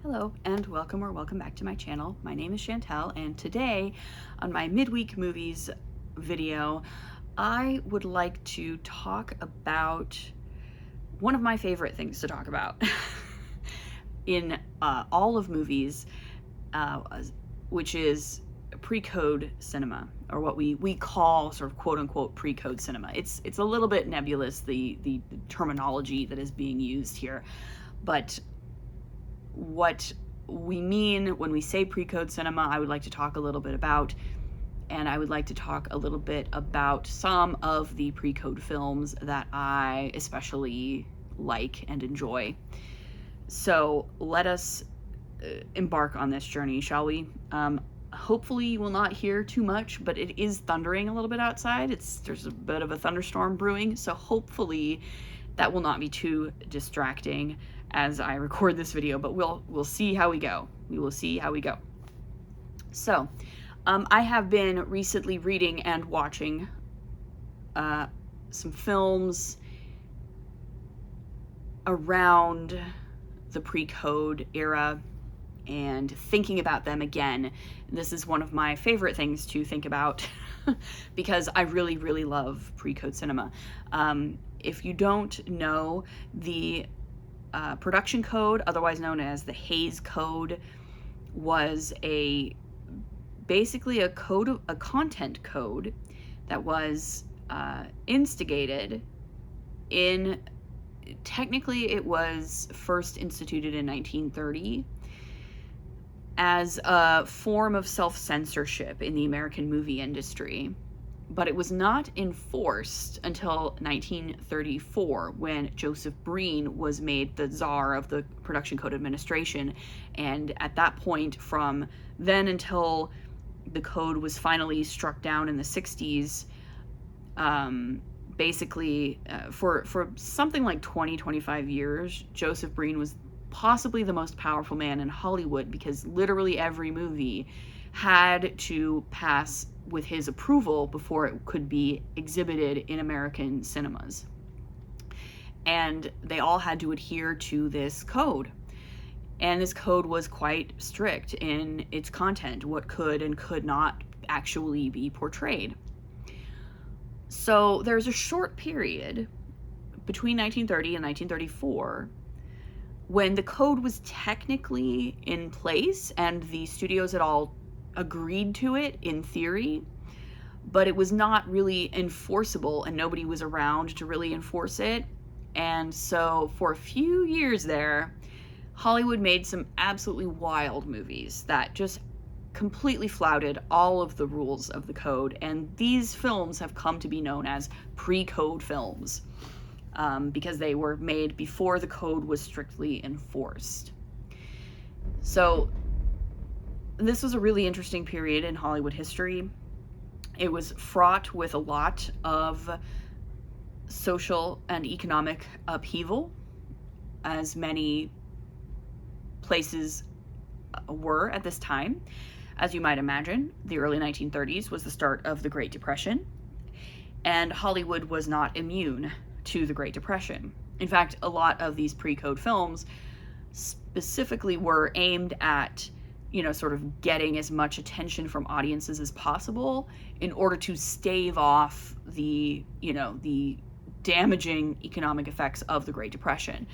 Hello and welcome back to my channel. My name is Chantel, and today on my midweek movies video I would like to talk about one of my favorite things to talk about in all of movies, which is pre-code cinema, or what we call sort of quote-unquote pre-code cinema. It's a little bit nebulous, the terminology that is being used here, but what we mean when we say pre-code cinema, I would like to talk a little bit about, and I would like to talk a little bit about some of the pre-code films that I especially like and enjoy. So let us embark on this journey, shall we? Hopefully you will not hear too much, but it is thundering a little bit outside. There's a bit of a thunderstorm brewing, so hopefully that will not be too distracting as I record this video, but we'll see how we go. We will see how we go. So, I have been recently reading and watching some films around the pre-code era and thinking about them again. This is one of my favorite things to think about because I really, really love pre-code cinema. If you don't know, the production code, otherwise known as the Hays Code, was basically a content code that was instigated in, technically it was first instituted in 1930 as a form of self-censorship in the American movie industry. But it was not enforced until 1934, when Joseph Breen was made the czar of the Production Code Administration. And at that point, from then until the code was finally struck down in the 60s, basically for something like 25 years, Joseph Breen was possibly the most powerful man in Hollywood, because literally every movie had to pass with his approval before it could be exhibited in American cinemas. And they all had to adhere to this code. And this code was quite strict in its content, what could and could not actually be portrayed. So there's a short period between 1930 and 1934 when the code was technically in place and the studios had all agreed to it in theory, but it was not really enforceable and nobody was around to really enforce it. And so for a few years there, Hollywood made some absolutely wild movies that just completely flouted all of the rules of the code, and these films have come to be known as pre-code films, because they were made before the code was strictly enforced. So this was a really interesting period in Hollywood history. It was fraught with a lot of social and economic upheaval, as many places were at this time. As you might imagine, the early 1930s was the start of the Great Depression, and Hollywood was not immune to the Great Depression. In fact, a lot of these pre-code films specifically were aimed at, sort of getting as much attention from audiences as possible in order to stave off the damaging economic effects of the Great Depression.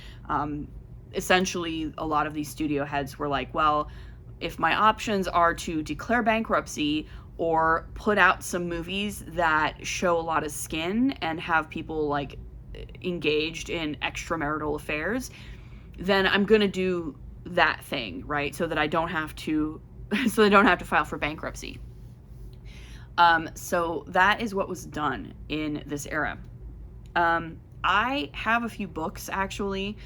Essentially, a lot of these studio heads were like, well, if my options are to declare bankruptcy or put out some movies that show a lot of skin and have people like engaged in extramarital affairs, then I'm gonna do that thing, right? So that I don't have to file for bankruptcy. So that is what was done in this era. I have a few books, actually,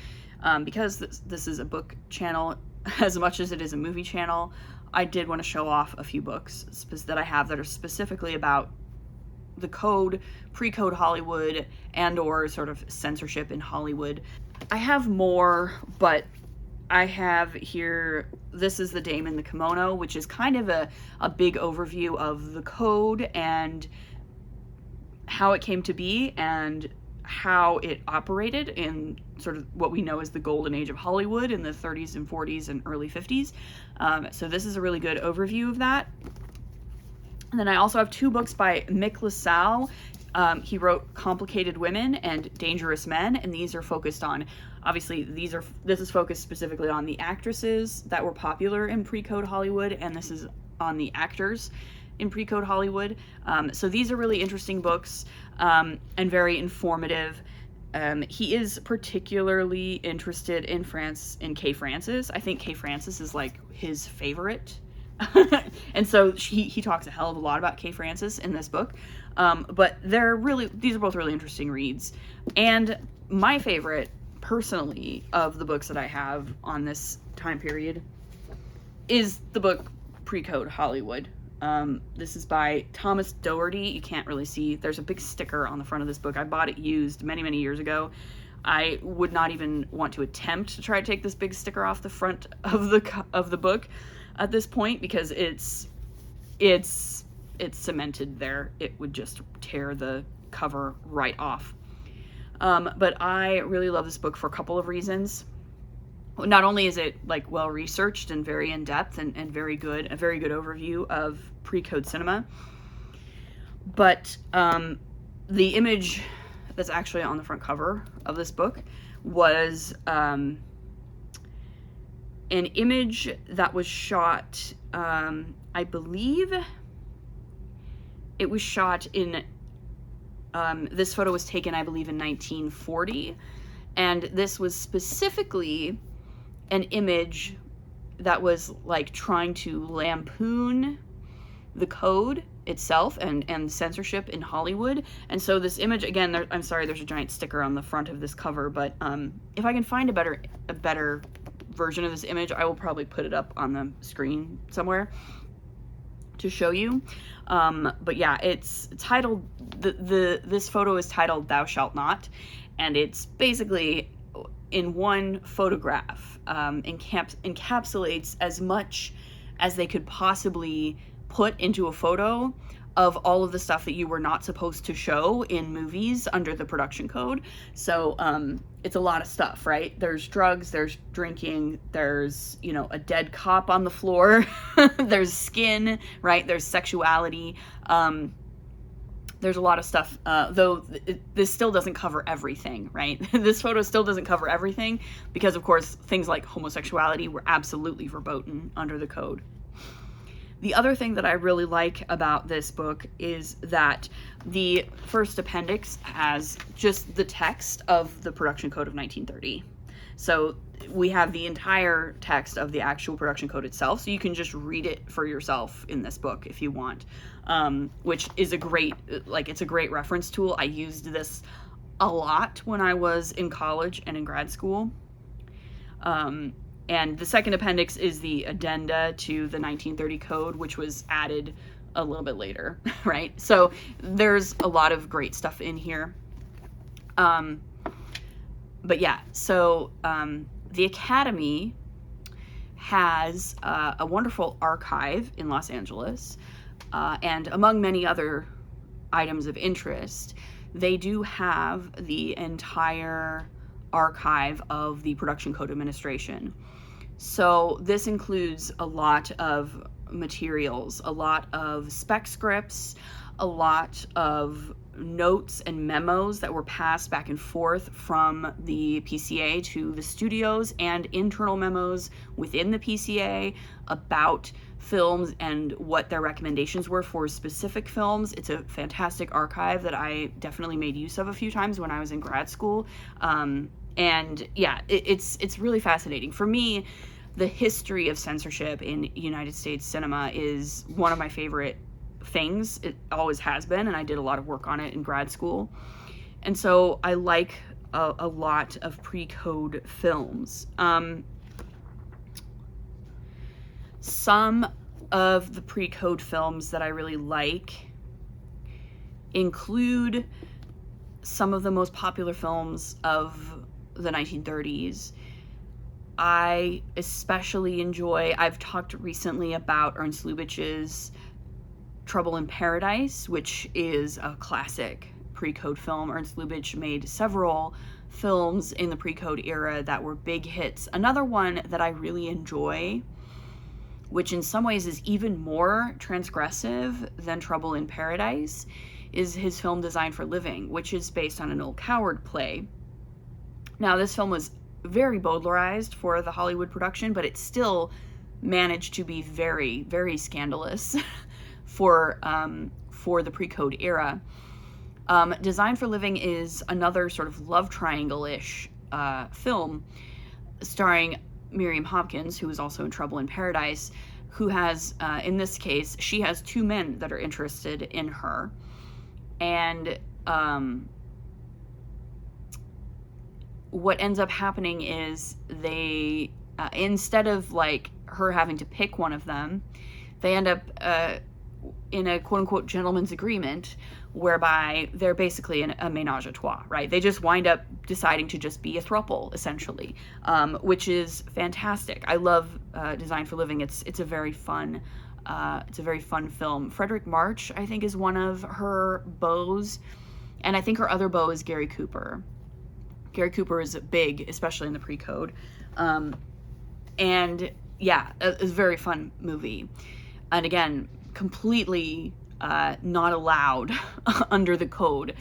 because this is a book channel as much as it is a movie channel. I did want to show off a few books that I have that are specifically about the code, pre-code Hollywood, and or sort of censorship in Hollywood. I have more, but I have here, this is The Dame in the Kimono, which is kind of a big overview of the code and how it came to be, and how it operated in sort of what we know as the golden age of Hollywood in the 30s and 40s and early 50s. So this is a really good overview of that. And then I also have 2 books by Mick LaSalle. He wrote Complicated Women and Dangerous Men, and these are focused on, obviously, this is focused specifically on the actresses that were popular in pre-code Hollywood, and this is on the actors in pre-code Hollywood. So these are really interesting books, and very informative. He is particularly interested in Kay Francis. I think Kay Francis is like his favorite. And so he talks a hell of a lot about Kay Francis in this book. But these are both really interesting reads. And my favorite, personally, of the books that I have on this time period is the book Pre-Code Hollywood. This is by Thomas Doherty. You can't really see. There's a big sticker on the front of this book. I bought it used many, many years ago. I would not even want to attempt to try to take this big sticker off the front of the book at this point, because it's cemented there. It would just tear the cover right off. But I really love this book for a couple of reasons. Not only is it like well researched and very in depth and a very good overview of pre-code cinema, but the image that's actually on the front cover of this book was an image that was shot, I believe it was shot in, this photo was taken, I believe, in 1940, and this was specifically an image that was like trying to lampoon the code itself and censorship in Hollywood. And so this image, again, I'm sorry, there's a giant sticker on the front of this cover, but if I can find a better version of this image, I will probably put it up on the screen somewhere to show you. But yeah, it's titled, this photo is titled "Thou Shalt Not," and it's basically in one photograph, encapsulates as much as they could possibly put into a photo of all of the stuff that you were not supposed to show in movies under the production code. So it's a lot of stuff, right? There's drugs, there's drinking, there's, a dead cop on the floor, there's skin, right? There's sexuality. There's a lot of stuff, though this still doesn't cover everything, right? This photo still doesn't cover everything because, of course, things like homosexuality were absolutely verboten under the code. The other thing that I really like about this book is that the first appendix has just the text of the production code of 1930. So we have the entire text of the actual production code itself, so you can just read it for yourself in this book if you want, which is it's a great reference tool. I used this a lot when I was in college and in grad school. And the second appendix is the addenda to the 1930 code, which was added a little bit later, right? So there's a lot of great stuff in here. But yeah, so the Academy has a wonderful archive in Los Angeles, and among many other items of interest, they do have the entire archive of the Production Code Administration. So this includes a lot of materials, a lot of spec scripts, a lot of notes and memos that were passed back and forth from the PCA to the studios, and internal memos within the PCA about films and what their recommendations were for specific films. It's a fantastic archive that I definitely made use of a few times when I was in grad school. And yeah, it's really fascinating. For me, the history of censorship in United States cinema is one of my favorite things. It always has been, and I did a lot of work on it in grad school. And so I like a lot of pre-code films. Some of the pre-code films that I really like include some of the most popular films of the 1930s. I especially enjoy, I've talked recently about Ernst Lubitsch's Trouble in Paradise, which is a classic pre-code film. Ernst Lubitsch made several films in the pre-code era that were big hits. Another one that I really enjoy, which in some ways is even more transgressive than Trouble in Paradise, is his film Design for Living, which is based on an Noel Coward play. Now, this film was very Baudelarized for the Hollywood production, but it still managed to be very, very scandalous for the pre-code era. Design for Living is another sort of love triangle-ish film starring Miriam Hopkins, who is also in Trouble in Paradise, who has, in this case, she has two men that are interested in her. And what ends up happening is they, instead of like her having to pick one of them, they end up in a quote-unquote gentleman's agreement whereby they're basically a ménage à trois, right? They just wind up deciding to just be a throuple, essentially, which is fantastic. I love Design for Living. It's a very fun film. Frederick March, I think, is one of her beaux, and I think her other beau is Gary Cooper. Gary Cooper is big, especially in the pre-code. And yeah, it's a very fun movie. And again, completely not allowed under the code.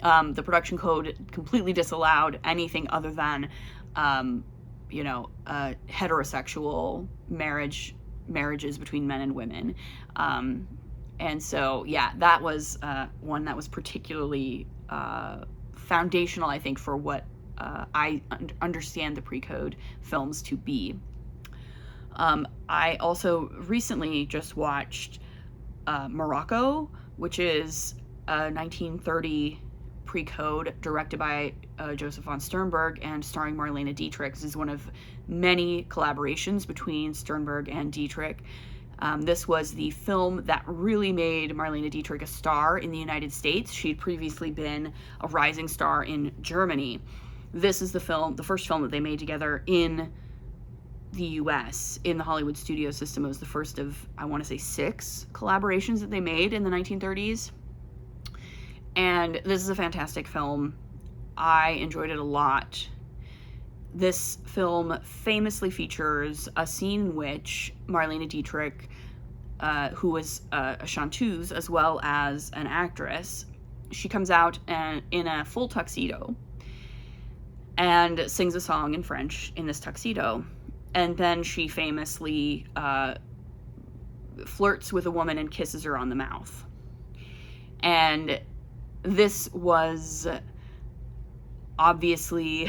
The production code completely disallowed anything other than, heterosexual marriages between men and women. And so, yeah, that was one that was particularly foundational, I think, for what I understand the pre-code films to be. I also recently just watched Morocco, which is a 1930 pre-code directed by Joseph von Sternberg and starring Marlene Dietrich. This is one of many collaborations between Sternberg and Dietrich. This was the film that really made Marlene Dietrich a star in the United States. She had previously been a rising star in Germany. This is the first film that they made together in the US, in the Hollywood studio system. It was the first of, I want to say, 6 collaborations that they made in the 1930s. And this is a fantastic film. I enjoyed it a lot. This film famously features a scene in which Marlene Dietrich, who was a chanteuse as well as an actress, she comes out in a full tuxedo and sings a song in French in this tuxedo. And then she famously flirts with a woman and kisses her on the mouth. And this was obviously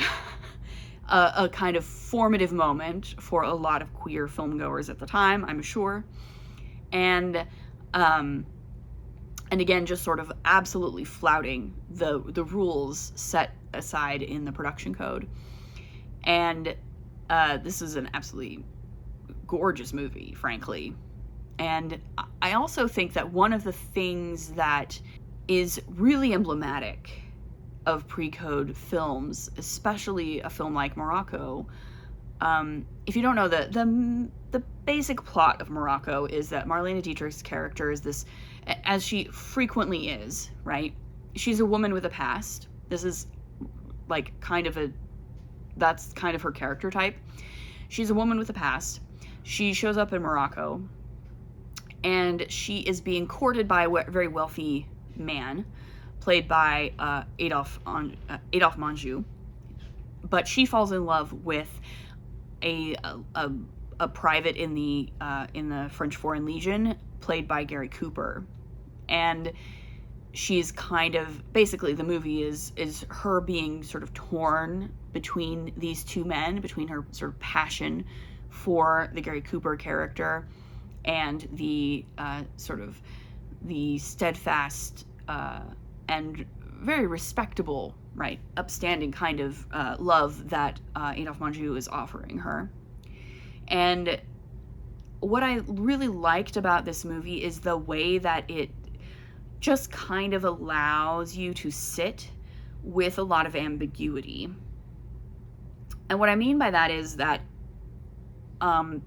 a kind of formative moment for a lot of queer filmgoers at the time, I'm sure. And again, just sort of absolutely flouting the rules set aside in the production code. And this is an absolutely gorgeous movie, frankly. And I also think that one of the things that is really emblematic of pre-code films, especially a film like Morocco, if you don't know, the basic plot of Morocco is that Marlene Dietrich's character is this, as she frequently is, right? She's a woman with a past. This is like that's kind of her character type. She's a woman with a past. She shows up in Morocco, and she is being courted by a very wealthy man, played by Adolphe Menjou. But she falls in love with a private in the French Foreign Legion, played by Gary Cooper. And she's kind of, basically the movie is her being sort of torn between these two men, between her sort of passion for the Gary Cooper character and the sort of the steadfast and very respectable, right, upstanding kind of love that Adolphe Menjou is offering her. And what I really liked about this movie is the way that it just kind of allows you to sit with a lot of ambiguity. And what I mean by that is that, Adolphe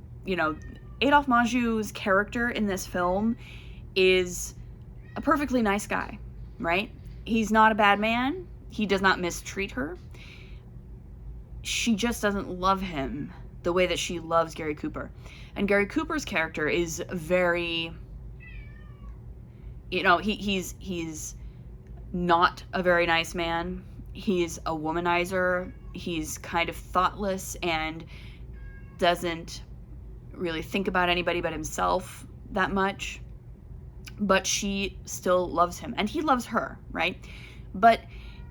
Menjou's character in this film is a perfectly nice guy, right? He's not a bad man. He does not mistreat her. She just doesn't love him the way that she loves Gary Cooper. And Gary Cooper's character is very, he's not a very nice man. He's a womanizer. He's kind of thoughtless and doesn't really think about anybody but himself that much. But she still loves him, and he loves her, right? But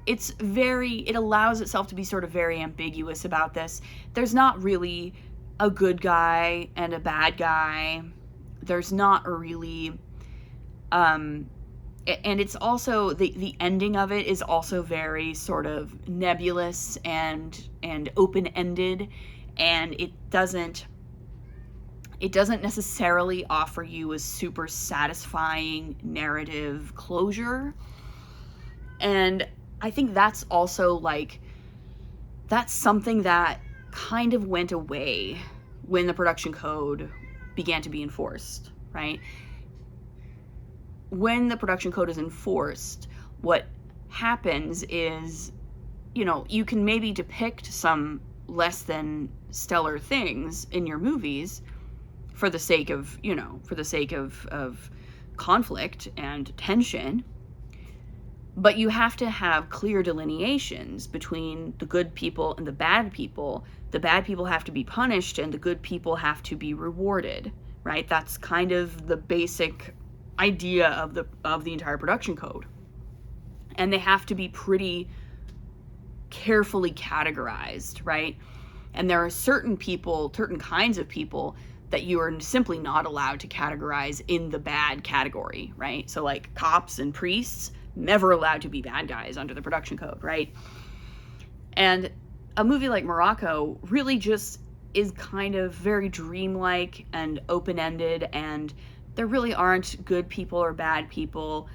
it allows itself to be sort of very ambiguous about this. There's not really a good guy and a bad guy. There's not really, and it's also, the ending of it is also very sort of nebulous and open-ended, and it doesn't necessarily offer you a super satisfying narrative closure. And I think that's also that's something that kind of went away when the production code began to be enforced, right? When the production code is enforced, what happens is, you can maybe depict some less than stellar things in your movies for the sake of, of conflict and tension. But you have to have clear delineations between the good people and the bad people. The bad people have to be punished and the good people have to be rewarded, right? That's kind of the basic idea of the entire production code. And they have to be pretty carefully categorized, right? And there are certain kinds of people that you are simply not allowed to categorize in the bad category, right? So like cops and priests, never allowed to be bad guys under the production code, right? And a movie like Morocco really just is kind of very dreamlike and open-ended, and there really aren't good people or bad people.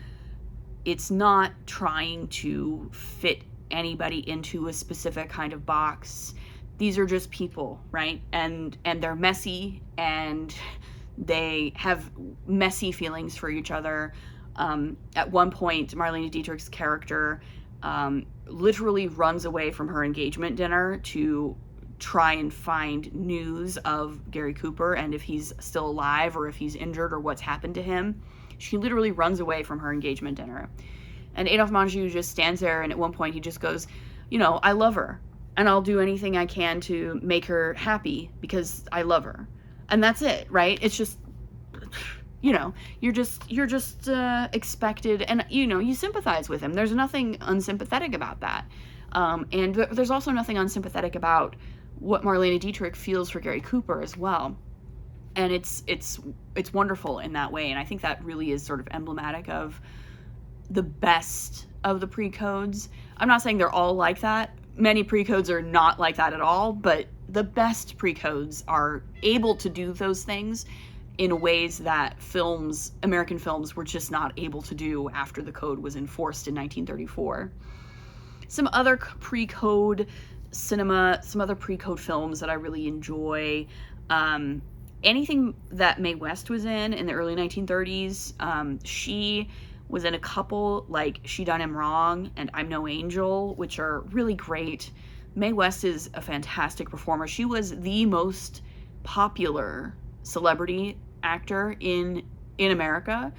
It's not trying to fit anybody into a specific kind of box. These are just people, right? And they're messy, and they have messy feelings for each other. At one point, Marlene Dietrich's character literally runs away from her engagement dinner to try and find news of Gary Cooper and if he's still alive or if he's injured or what's happened to him. She literally runs away from her engagement dinner. And Adolphe Menjou just stands there, and at one point he just goes, I love her, and I'll do anything I can to make her happy because I love her. And that's it, right? It's just, you're just expected, and you sympathize with him. There's nothing unsympathetic about that, and there's also nothing unsympathetic about what Marlene Dietrich feels for Gary Cooper as well. And it's wonderful in that way, and I think that really is sort of emblematic of the best of the pre-codes. I'm not saying they're all like that. Many pre-codes are not like that at all, but the best pre-codes are able to do those things in ways that American films were just not able to do after the code was enforced in 1934. Some other pre-code cinema, some other pre-code films that I really enjoy, anything that Mae West was in the early 1930s. She was in a couple like She Done Him Wrong and I'm No Angel, which are really great. Mae West is a fantastic performer. She was the most popular celebrity actor in America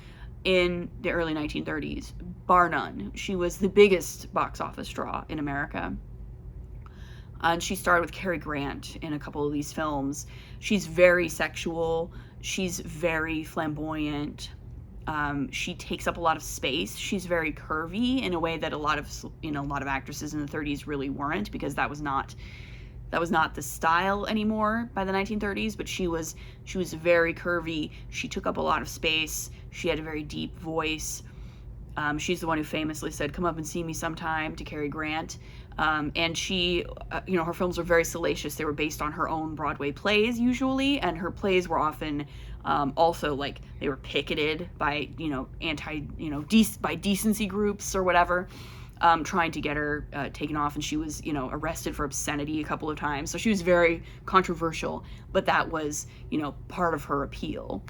in the early 1930s, bar none. She was the biggest box office draw in America. And she starred with Cary Grant in a couple of these films. She's very sexual. She's very flamboyant. She takes up a lot of space. She's very curvy in a way that a lot of actresses in the 30s really weren't, because that was not the style anymore by the 1930s. But she was very curvy. She took up a lot of space. She had a very deep voice. She's the one who famously said, "Come up and see me sometime," to Cary Grant. And she, her films were very salacious. They were based on her own Broadway plays usually, and her plays were often also like they were picketed by by decency groups or whatever, trying to get her taken off, and she was arrested for obscenity a couple of times. So she was very controversial, but that was part of her appeal.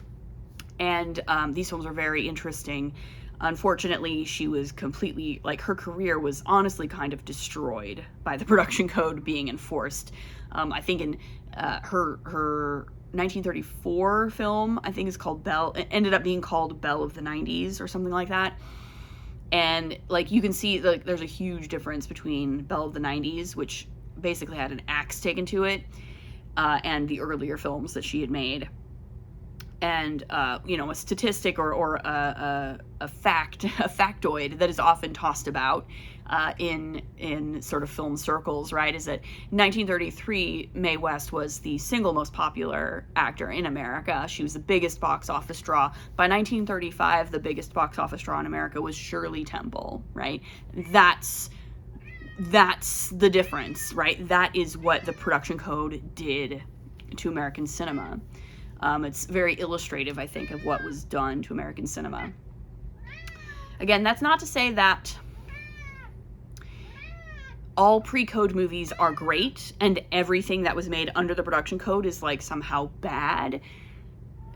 And these films are very interesting. Unfortunately, she was completely, like, her career was honestly kind of destroyed by the production code being enforced. I think in her 1934 film, I think is called Belle, it ended up being called Belle of the 90s or something like that. And, like, you can see, like, there's a huge difference between Belle of the 90s, which basically had an axe taken to it, and the earlier films that she had made. And, you know, a statistic or a factoid that is often tossed about in sort of film circles, right, is that 1933, Mae West was the single most popular actor in America. She was the biggest box office draw. By 1935, the biggest box office draw in America was Shirley Temple, right? That's the difference, right? That is what the production code did to American cinema. It's very illustrative, I think, of what was done to American cinema. Again, that's not to say that all pre-code movies are great and everything that was made under the production code is, like, somehow bad.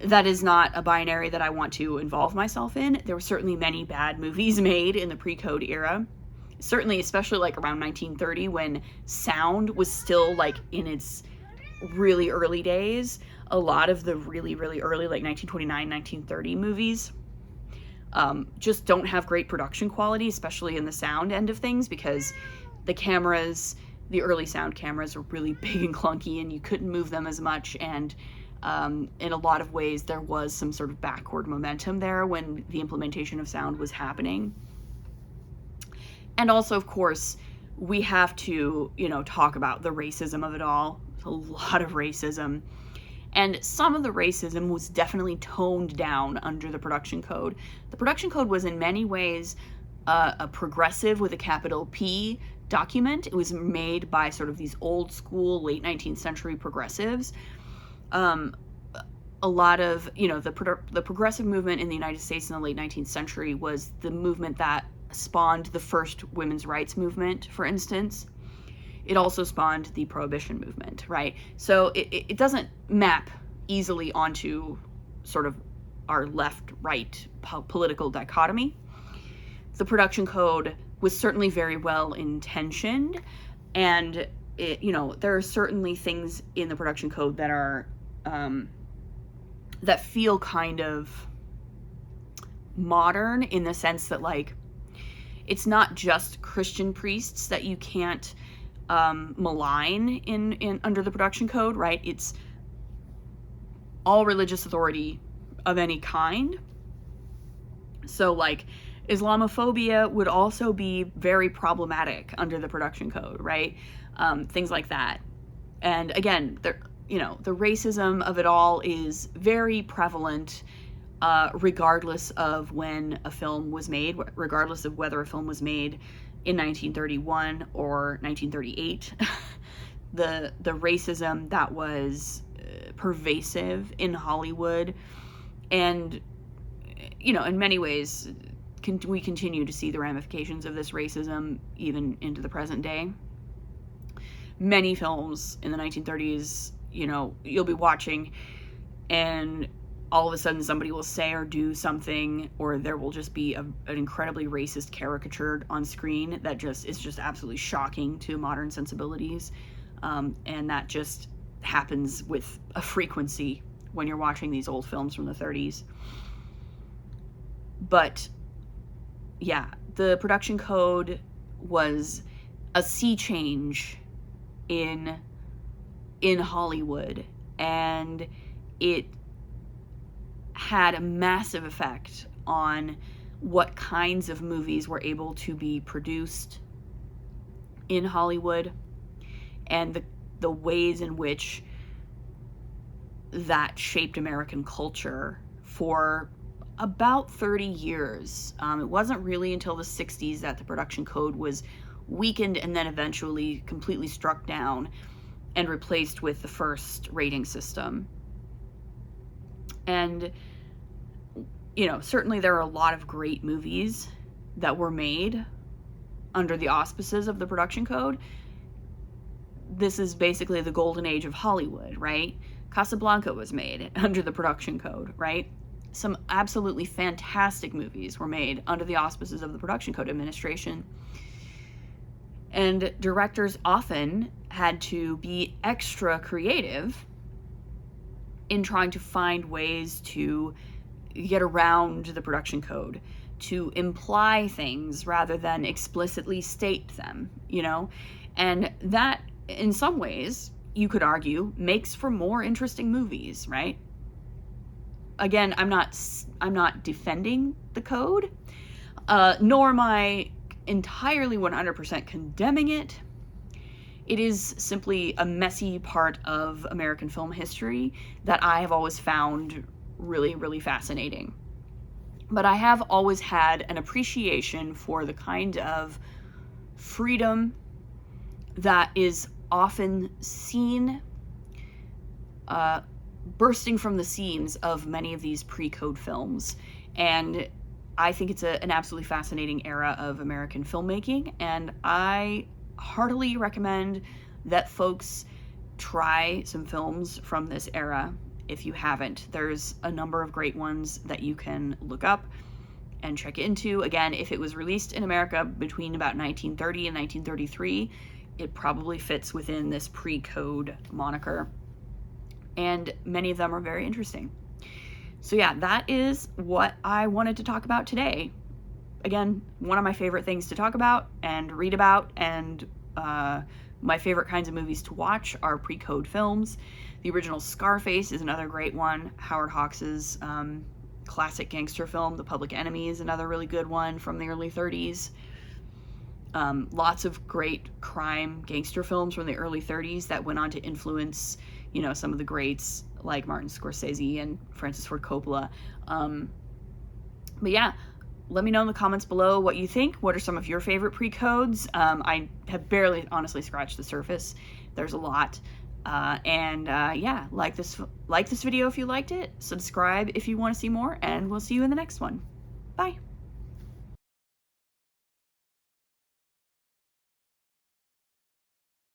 That is not a binary that I want to involve myself in. There were certainly many bad movies made in the pre-code era. Certainly, especially, like, around 1930, when sound was still, like, in its really early days. A lot of the really, really early, like 1929, 1930 movies just don't have great production quality, especially in the sound end of things, because the cameras, the early sound cameras, were really big and clunky, and you couldn't move them as much, and in a lot of ways there was some sort of backward momentum there when the implementation of sound was happening. And also, of course, we have to, you know, talk about the racism of it all. A lot of racism. And some of the racism was definitely toned down under the production code. The production code was in many ways a progressive with a capital P document. It was made by sort of these old school late 19th century progressives. A lot of, you know, the progressive movement in the United States in the late 19th century was the movement that spawned the first women's rights movement, for instance. It also spawned the Prohibition movement, right? So it doesn't map easily onto sort of our left-right political dichotomy. The production code was certainly very well intentioned, and it, you know, there are certainly things in the production code that are that feel kind of modern, in the sense that, like, it's not just Christian priests that you can't malign in under the production code, right? It's all religious authority of any kind. So, like, Islamophobia would also be very problematic under the production code, right? Things like that. And again, you know, the racism of it all is very prevalent, regardless of when a film was made, regardless of whether a film was made in 1931 or 1938. The racism that was pervasive in Hollywood, and, you know, in many ways, we continue to see the ramifications of this racism even into the present day. Many films in the 1930s, you know, you'll be watching, and all of a sudden somebody will say or do something, or there will just be an incredibly racist caricature on screen that just is just absolutely shocking to modern sensibilities. And that just happens with a frequency when you're watching these old films from the 30s. But yeah, the production code was a sea change in Hollywood, and it had a massive effect on what kinds of movies were able to be produced in Hollywood, and the ways in which that shaped American culture for about 30 years. It wasn't really until the 60s that the production code was weakened and then eventually completely struck down and replaced with the first rating system. And, you know, certainly there are a lot of great movies that were made under the auspices of the production code. This is basically the golden age of Hollywood, right? Casablanca was made under the production code, right? some absolutely fantastic movies were made under the auspices of the Production Code Administration. And directors often had to be extra creative in trying to find ways to get around the production code, to imply things rather than explicitly state them, And that, in some ways, you could argue, makes for more interesting movies, right? Again, I'm not defending the code, nor am I entirely 100% condemning it. It is simply a messy part of American film history that I have always found really, really fascinating. But I have always had an appreciation for the kind of freedom that is often seen bursting from the seams of many of these pre-code films. And I think it's an absolutely fascinating era of American filmmaking, and I heartily recommend that folks try some films from this era if you haven't. There's a number of great ones that you can look up and check into. Again, if it was released in America between about 1930 and 1933, it probably fits within this pre-code moniker. And many of them are very interesting. So yeah, that is what I wanted to talk about today. Again, one of my favorite things to talk about and read about, and my favorite kinds of movies to watch are pre-code films. The original Scarface is another great one. Howard Hawks's classic gangster film, The Public Enemy, is another really good one from the early 30s. Lots of great crime gangster films from the early 30s that went on to influence, some of the greats like Martin Scorsese and Francis Ford Coppola. But yeah, let me know in the comments below what you think. What are some of your favorite pre-codes? I have barely, honestly, scratched the surface. There's a lot. Yeah, like this video if you liked it. Subscribe if you want to see more, and we'll see you in the next one. Bye.